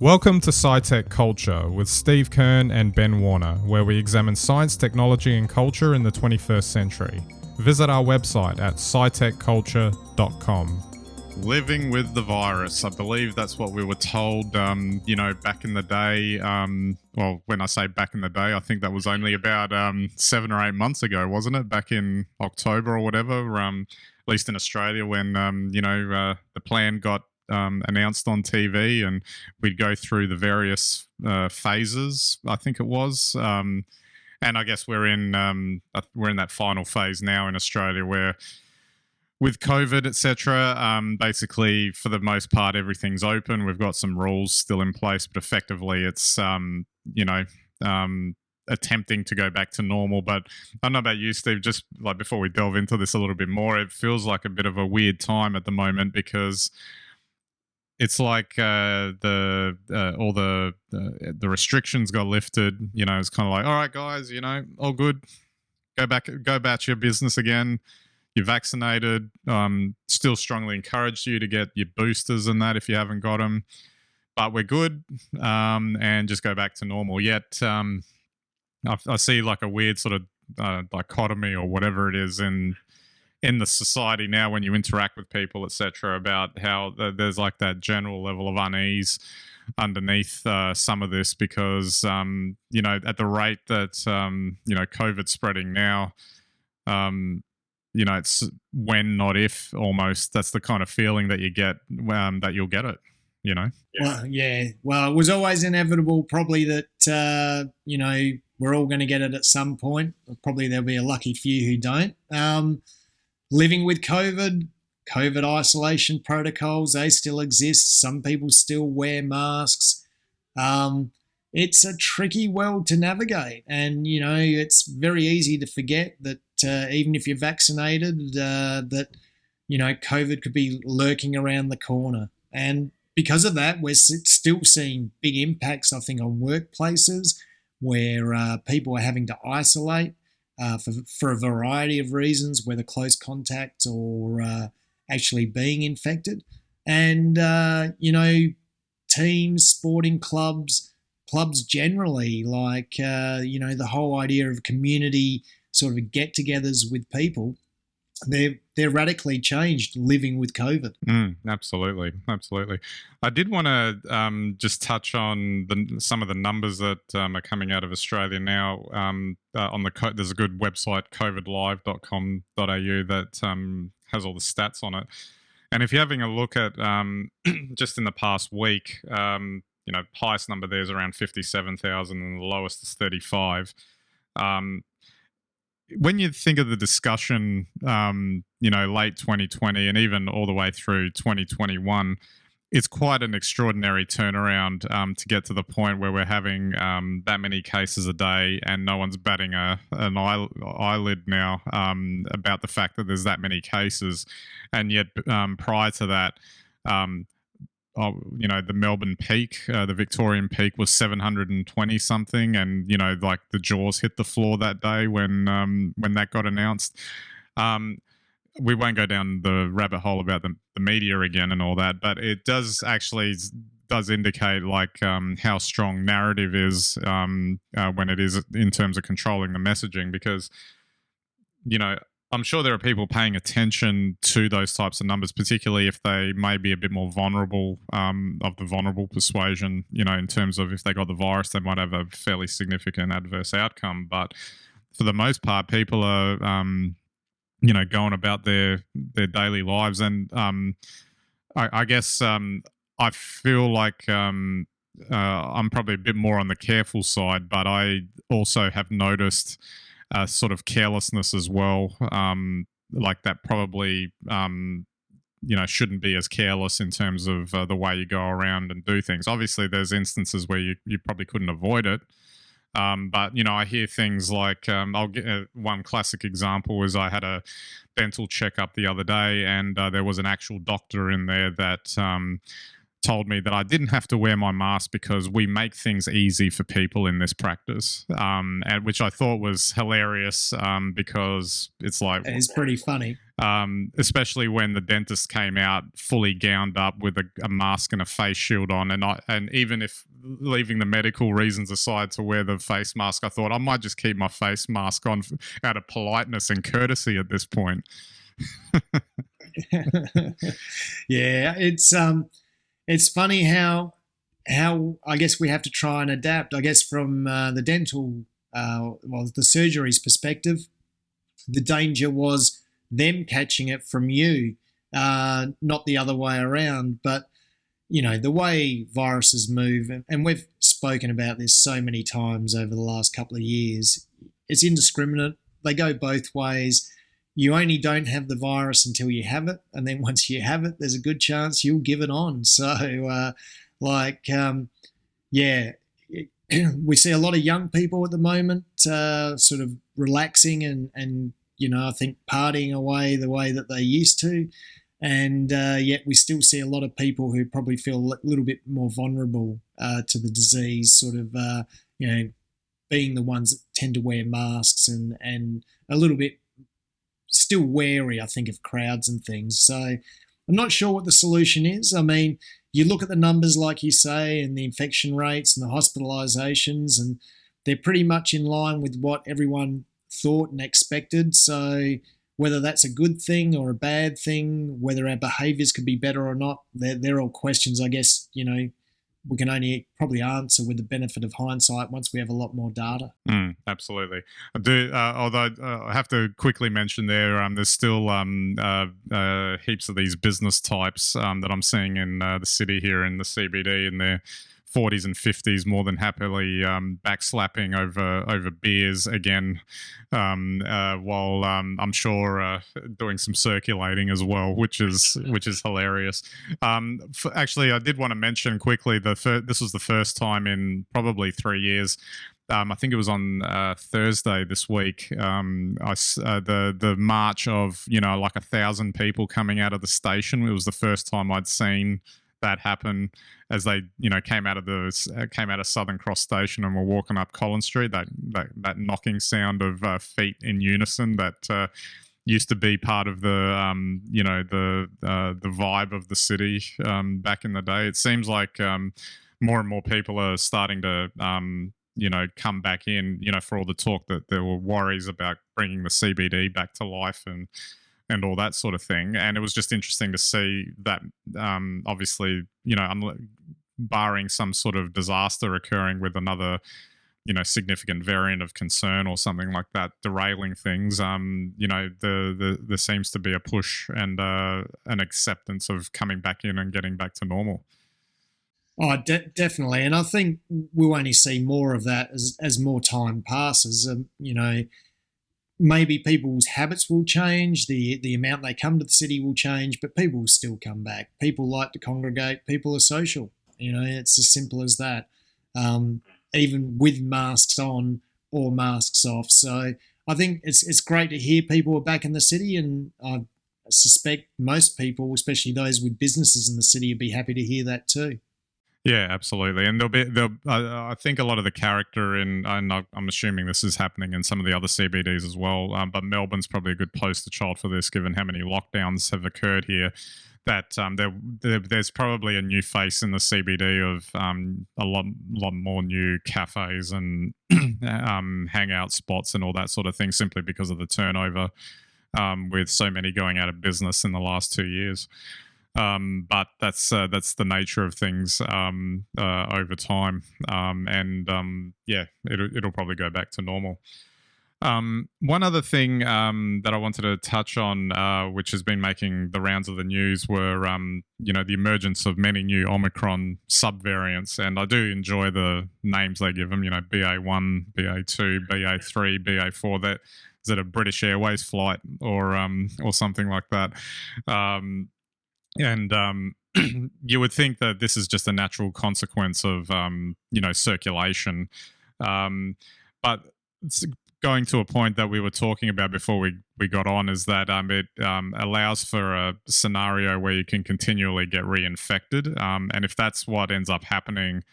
Welcome to SciTech Culture with Steve Kern and Ben Warner, where we examine science, technology, and culture in the 21st century. Visit our website at scitechculture.com. Living with the virus. I believe that's what we were told, back in the day. Well, when I say back in the day, I think that was only about 7 or 8 months ago, wasn't it? Back in October or whatever, at least in Australia, when, the plan got announced on TV and we'd go through the various phases, I think it was. And I guess we're in that final phase now in Australia where with COVID, etc., basically for the most part, everything's open. We've got some rules still in place, but effectively it's, attempting to go back to normal. But I don't know about you, Steve, just like before we delve into this a little bit more, it feels like a bit of a weird time at the moment because it's like all the restrictions got lifted. It's kind of like, all right, guys, all good. Go about your business again. You're vaccinated. Still strongly encourage you to get your boosters and that if you haven't got them. But we're good, and just go back to normal. Yet I see like a weird sort of dichotomy or whatever it is in the society now when you interact with people, etc., about how there's like that general level of unease underneath some of this because, at the rate that, COVID's spreading now, it's when, not if, almost. That's the kind of feeling that you get, that you'll get it, Well, yeah. Well, it was always inevitable probably that, we're all going to get it at some point. Probably there'll be a lucky few who don't. Living with COVID isolation protocols, they still exist. Some people still wear masks. It's a tricky world to navigate. And, it's very easy to forget that even if you're vaccinated, that, COVID could be lurking around the corner. And because of that, we're still seeing big impacts, I think, on workplaces where people are having to isolate for a variety of reasons, whether close contact or actually being infected. And, teams, sporting clubs generally, like, the whole idea of community sort of get-togethers with people, they're radically changed living with COVID. Absolutely. I did want to just touch on some of the numbers that are coming out of Australia now. There's a good website, covidlive.com.au, that has all the stats on it. And if you're having a look at just in the past week, highest number there is around 57,000 and the lowest is 35. When you think of the discussion, late 2020 and even all the way through 2021, it's quite an extraordinary turnaround to get to the point where we're having that many cases a day and no one's batting an eyelid now about the fact that there's that many cases. And yet prior to that, the Melbourne peak, the Victorian peak was 720 something, and like the jaws hit the floor that day when that got announced. We won't go down the rabbit hole about the media again and all that, but it does indicate like how strong narrative is when it is in terms of controlling the messaging, because I'm sure there are people paying attention to those types of numbers, particularly if they may be a bit more vulnerable, of the vulnerable persuasion, in terms of if they got the virus, they might have a fairly significant adverse outcome. But for the most part, people are, going about their daily lives. And I guess I feel like I'm probably a bit more on the careful side, but I also have noticed sort of carelessness as well, like that probably, shouldn't be as careless in terms of the way you go around and do things. Obviously, there's instances where you probably couldn't avoid it. But, I hear things like, I'll get one classic example is I had a dental checkup the other day and there was an actual doctor in there that told me that I didn't have to wear my mask because we make things easy for people in this practice, and which I thought was hilarious because it's like... It's pretty funny. especially when the dentist came out fully gowned up with a mask and a face shield on. And even if leaving the medical reasons aside to wear the face mask, I thought I might just keep my face mask on out of politeness and courtesy at this point. Yeah, it's funny how I guess we have to try and adapt. I guess from the dental, the surgery's perspective, the danger was them catching it from you, not the other way around. But the way viruses move, and we've spoken about this so many times over the last couple of years, it's indiscriminate. They go both ways. You only don't have the virus until you have it, and then once you have it, there's a good chance you'll give it on. So, we see a lot of young people at the moment sort of relaxing and I think partying away the way that they used to. And yet we still see a lot of people who probably feel a little bit more vulnerable to the disease, sort of, being the ones that tend to wear masks and a little bit still wary, I think, of crowds and things. So I'm not sure what the solution is. I mean, you look at the numbers, like you say, and the infection rates and the hospitalizations, and they're pretty much in line with what everyone thought and expected. So whether that's a good thing or a bad thing, whether our behaviours could be better or not, they're all questions, I guess, we can only probably answer with the benefit of hindsight once we have a lot more data. Absolutely. I do, although I have to quickly mention there's still heaps of these business types that I'm seeing in the city here in the CBD, and they're 40s and 50s more than happily backslapping over beers again, while I'm sure doing some circulating as well, which is hilarious. Actually, I did want to mention quickly this was the first time in probably 3 years. I think it was on Thursday this week. The march of like 1,000 people coming out of the station. It was the first time I'd seen that happen as they came out of Southern Cross Station and were walking up Collins Street. That knocking sound of feet in unison that used to be part of the the vibe of the city back in the day. It seems like more and more people are starting to come back in, for all the talk that there were worries about bringing the CBD back to life and all that sort of thing. And it was just interesting to see that, obviously, barring some sort of disaster occurring with another, significant variant of concern or something like that derailing things, there seems to be a push and an acceptance of coming back in and getting back to normal. Oh, definitely. And I think we'll only see more of that as more time passes. Maybe people's habits will change, the amount they come to the city will change, but people will still come back. People like to congregate. People are social. It's as simple as that, even with masks on or masks off. So I think it's great to hear people are back in the city, and I suspect most people, especially those with businesses in the city, would be happy to hear that too. Yeah, absolutely. And I think a lot of the character and I'm assuming this is happening in some of the other CBDs as well, but Melbourne's probably a good poster child for this, given how many lockdowns have occurred here, that there's probably a new face in the CBD of a lot more new cafes and hangout spots and all that sort of thing, simply because of the turnover with so many going out of business in the last 2 years. But that's the nature of things over time, it'll probably go back to normal. One other thing that I wanted to touch on, which has been making the rounds of the news, were the emergence of many new Omicron subvariants, and I do enjoy the names they give them. BA1, BA2, BA3, BA4. That is it a British Airways flight or something like that. You would think that this is just a natural consequence of, circulation. But going to a point that we were talking about before we got on is that it allows for a scenario where you can continually get reinfected. And if that's what ends up happening,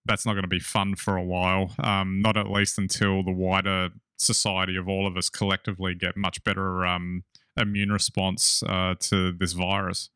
that's not going to be fun for a while, not at least until the wider society of all of us collectively get much better immune response to this virus.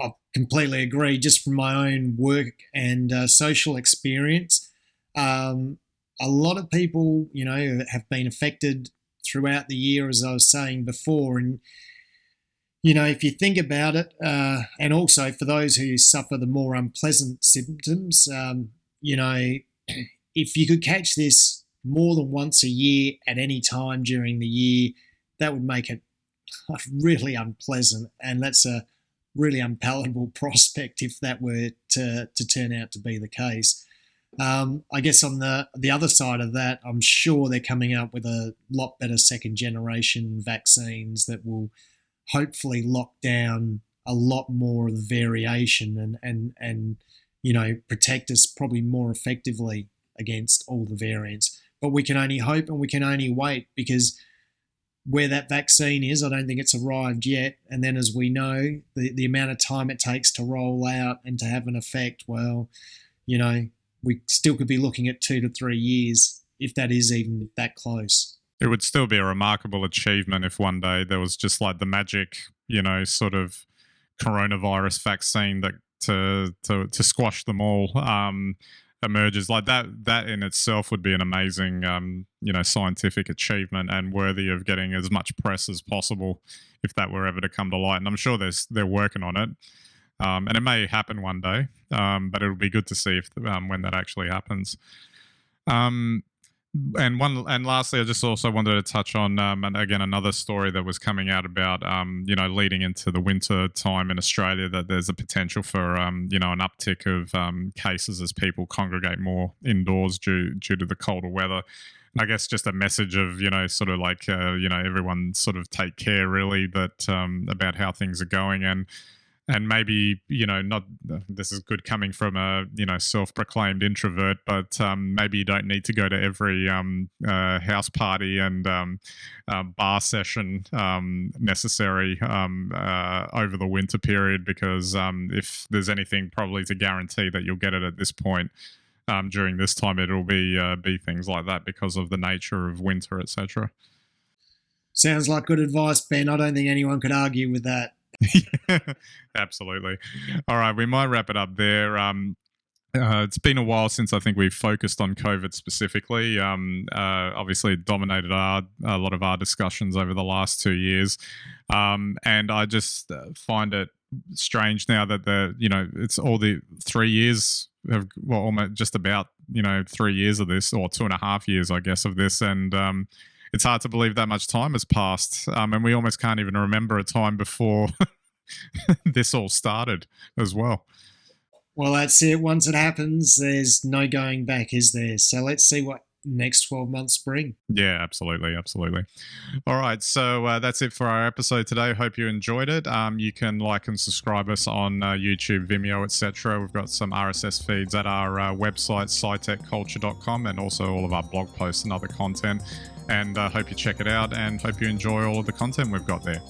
I completely agree. Just from my own work and social experience, a lot of people, have been affected throughout the year, as I was saying before. And, if you think about it, and also for those who suffer the more unpleasant symptoms, if you could catch this more than once a year at any time during the year, that would make it really unpleasant. And that's a really unpalatable prospect if that were to turn out to be the case. I guess on the other side of that, I'm sure they're coming up with a lot better second generation vaccines that will hopefully lock down a lot more of the variation and protect us probably more effectively against all the variants. But we can only hope and we can only wait, because where that vaccine is, I don't think it's arrived yet. And then, as we know, the amount of time it takes to roll out and to have an effect, well, we still could be looking at 2 to 3 years, if that is even that close. It would still be a remarkable achievement if one day there was just like the magic, sort of coronavirus vaccine that to squash them all emerges. Like that in itself would be an amazing scientific achievement and worthy of getting as much press as possible if that were ever to come to light. And I'm sure they're working on it, and it may happen one day, but it'll be good to see if when that actually happens. And lastly, I just also wanted to touch on, and again, another story that was coming out about, leading into the winter time in Australia, that there's a potential for, an uptick of cases as people congregate more indoors due to the colder weather. And I guess just a message of, sort of like, everyone sort of take care really that about how things are going. And maybe, not, this is good coming from a, self-proclaimed introvert, but maybe you don't need to go to every house party and bar session necessary over the winter period, because if there's anything probably to guarantee that you'll get it at this point during this time, it'll be things like that because of the nature of winter, etc. Sounds like good advice, Ben. I don't think anyone could argue with that. Absolutely. All right, we might wrap it up there. It's been a while since I think we've focused on COVID specifically. Obviously, it dominated a lot of our discussions over the last 2 years, and I just find it strange now that it's all the 3 years of, well, almost just about 3 years of this, or 2.5 years, I guess, of this, and it's hard to believe that much time has passed, and we almost can't even remember a time before this all started as well. Well, that's it. Once it happens, there's no going back, is there? So let's see what next 12 months bring. Yeah, absolutely. All right, so that's it for our episode today. Hope you enjoyed it. You can like and subscribe us on YouTube, Vimeo, etc. We've got some RSS feeds at our website, scitechculture.com, and also all of our blog posts and other content. And hope you check it out and hope you enjoy all of the content we've got there.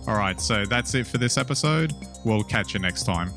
All right, so that's it for this episode. We'll catch you next time.